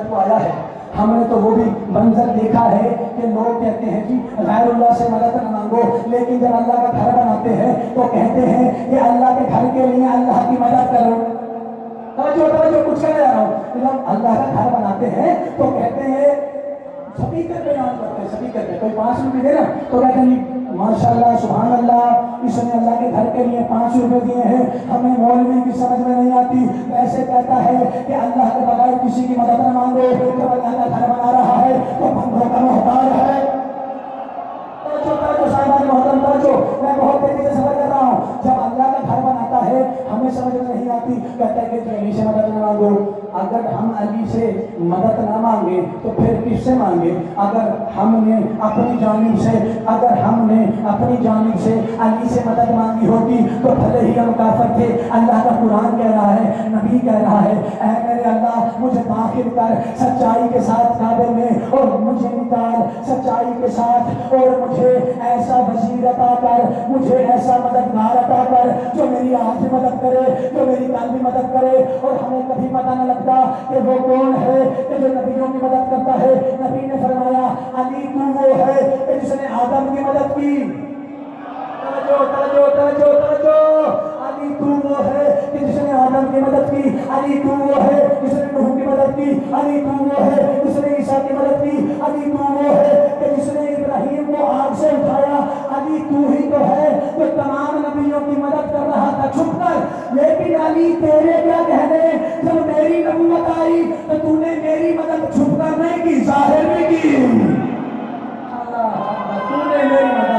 کو آیا ہے، ہم نے تو وہ بھی منظر دیکھا ہے کہ لوگ کہتے ہیں کہ غیر اللہ سے مدد نہ مانگو، لیکن جب اللہ کا گھر بناتے ہیں تو کہتے ہیں کہ اللہ کے گھر کے لیے اللہ کی مدد کرو۔ توجہ کچھ کہہ رہا ہوں، جب اللہ کا گھر بناتے ہیں تو کہتے ہیں سپیکر پہ نام کرتے ہیں، سپیکر پہ کوئی 5 روپے دے نا تو کہتے ہیں ماشاءاللہ سبحان اللہ، اس نے اللہ کے گھر کے لیے 5 روپے دیے ہیں، ہمیں مولوی کی سمجھ میں نہیں آتی، ایسے کہتا ہے کہ اللہ کے بغیر کسی کی مدد نہ مانگو، جب اللہ کا گھر بنا رہا ہے تو بندوں کا محتاج ہے۔ میں بہت تیزی سے سمجھ رہا ہوں، جب اللہ کا گھر بناتا ہے ہمیں سمجھ میں نہیں آتی، کہتا ہے کہ علی سے مدد نہ مانگو۔ اگر ہم علی سے مدد نہ مانگے تو پھر کس سے مانگے؟ اگر ہم نے اپنی جانب سے علی سے مدد مانگی ہوتی تو بھلے ہی ہم کافر تھے۔ اللہ کا قرآن کہہ رہا ہے، نبی کہہ رہا ہے، اے میرے اللہ مجھے داخل کر سچائی کے ساتھ کعبے میں، اور مجھے نکال سچائی کے ساتھ، اور مجھے ایسا وزیر عطا کر، مجھے ایسا مددگار عطا کر جو میری آج بھی مدد کرے، جو میری کل بھی مدد کرے۔ اور ہمیں کبھی پتہ نہ لگتا کہ وہ کون ہے کہ جو نبیوں کی مدد کرتا ہے۔ نبی نے فرمایا علی تو وہ ہے کہ جس نے آدم کی مدد کی۔ توجہ علی تو وہ ہے کہ جس نے آدم کی مدد کی، علی تو وہ ہے جس نے نوح کی مدد کی، علی تو وہ ہے جس نے عیسیٰ کی مدد کی، علی تو وہ ہے کہ جس نے ابراہیم کو آگ سے اٹھایا، علی تو ہی تو ہے جو تمام نبیوں کی مدد کر رہا تھا چھپ کر۔ لیکن علی تیرے کیا کہنے، جب میری نبوت آئی تو تو نے میری مدد چھپ کر نہیں کی، ظاہر میں کی۔ اللہ تو نے میری مدد،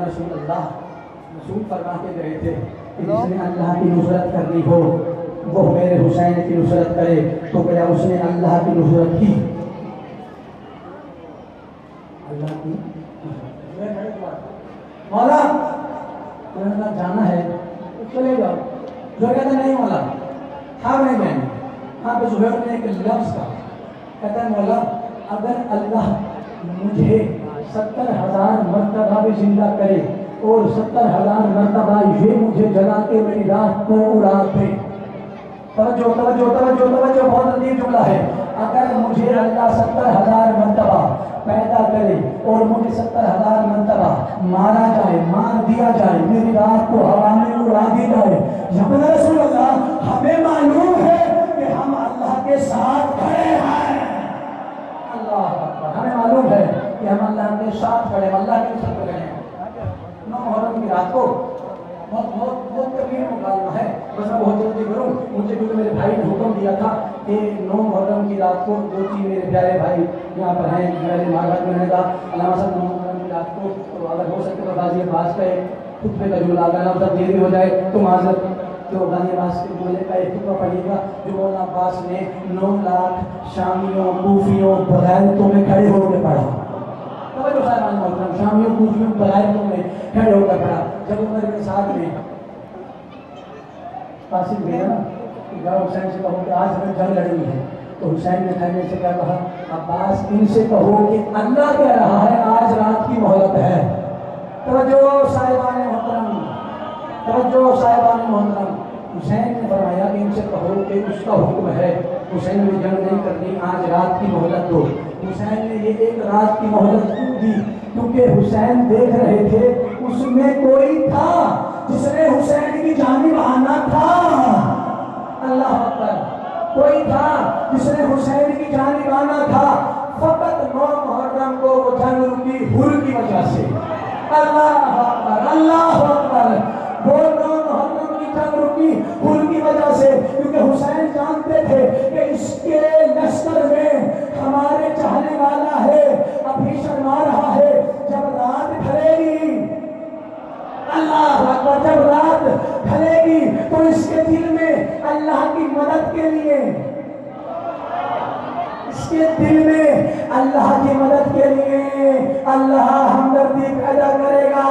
رسول اللہ رسول فرما کے گئے تھے کہ جس نے اللہ کی نصرت کرنی ہو وہ میرے حسین کی نصرت کرے، تو کیا اس نے اللہ کی نصرت کی؟ اللہ کی مولا جانا ہے چلے جاؤ، جو کہتا نہیں مولا ہاں نہیں میں ہاں پہ زہیر نے ایک لفظ کا کہتا ہے مولا اگر اللہ مجھے 70,000 مرتبہ بھی زندہ کرے اور 70,000 مرتبہ یہ مجھے جلا کے میری رات کو اڑا دے۔ توجہ بہت عظیم جملہ ہے۔ اگر مجھے اللہ 70,000 مرتبہ پیدا کرے اور مجھے 70,000 مرتبہ مارا جائے، مار دیا جائے، میری رات کو ہوا میں اڑا دی جائے، یا رسول اللہ ہمیں معلوم ہے کہ ہم اللہ کے ساتھ کھڑے ہیں۔ اللہ اکبر، ہمیں معلوم ہے کہ ہم اللہ کے ساتھ کھڑے ہیں، اللہ کے ساتھ کھڑے ہیں۔ 9 محرم کی رات کو بہت کبیر مکالمہ ہے، بس میں بہت جلدی کروں، مجھے کیونکہ میرے بھائی نے حکم دیا تھا کہ 9 محرم کی رات کو 2-3 میرے پیارے بھائی یہاں پر ہیں، میرے مہاراج میں نے کہا علامہ صاحب 9 محرم کی رات کو تو اگر ہو سکے تو غازی عباس کا ایک خطبے کا جملہ اگر آپ تک دیر بھی ہو جائے تو معذرت، تو غازی عباس کے جملے کا ایک خطبہ پڑھیے گا جو مولانا عباس نے 9 لاکھ شامیوں کوفیوں بغیرتوں میں کھڑے ہو کے پڑھا۔ توجہ صاحبان محترم، شامیوں کوفیوں بغیرتوں میں کھڑے ہو کر پڑھا۔ جب عمر کے ساتھ میں قاسم بھیجا نا کہ جاؤ حسین سے کہو کہ آج ہمیں جنگ لڑنی ہے، تو حسین نے کھانے سے کیا کہا، عباس ان سے کہو کہ اللہ کہہ رہا ہے آج رات کی مہلت ہے۔ توجہ صاحبان محترم، توجہ صاحبان محترم، حسین نے فرمایا کہ ان سے کہو کہ اس کا حکم ہے، حسین نے جنگ نہیں کرنی، آج رات کی مہلت دو۔ حسین نے یہ ایک رات کی مہلت کیوں دی؟ کیونکہ حسین دیکھ رہے تھے اس میں کوئی تھا جس نے حسین کی جانب آنا تھا۔ اللہ اکبر، کوئی تھا جس نے حسین کی جانب آنا تھا، فقط 9 محرم کو وہ جنگ رکی حر کی وجہ سے۔ اللہ اکبر، اللہ اکبر، وہ 9 محرم کی جنگ رکی حر کی وجہ سے، کیونکہ حسین جانتے تھے کہ اس کے لشکر میں ہمارے چاہنے والا ہے، ابھی شرما رہا ہے، جب رات ڈھلے گی، اللہ اکبر، جب رات ڈھلے گی تو اس کے دل میں اللہ کی مدد کے لیے، اس کے دل میں اللہ کی مدد کے لیے اللہ ہمدردی پیدا کرے گا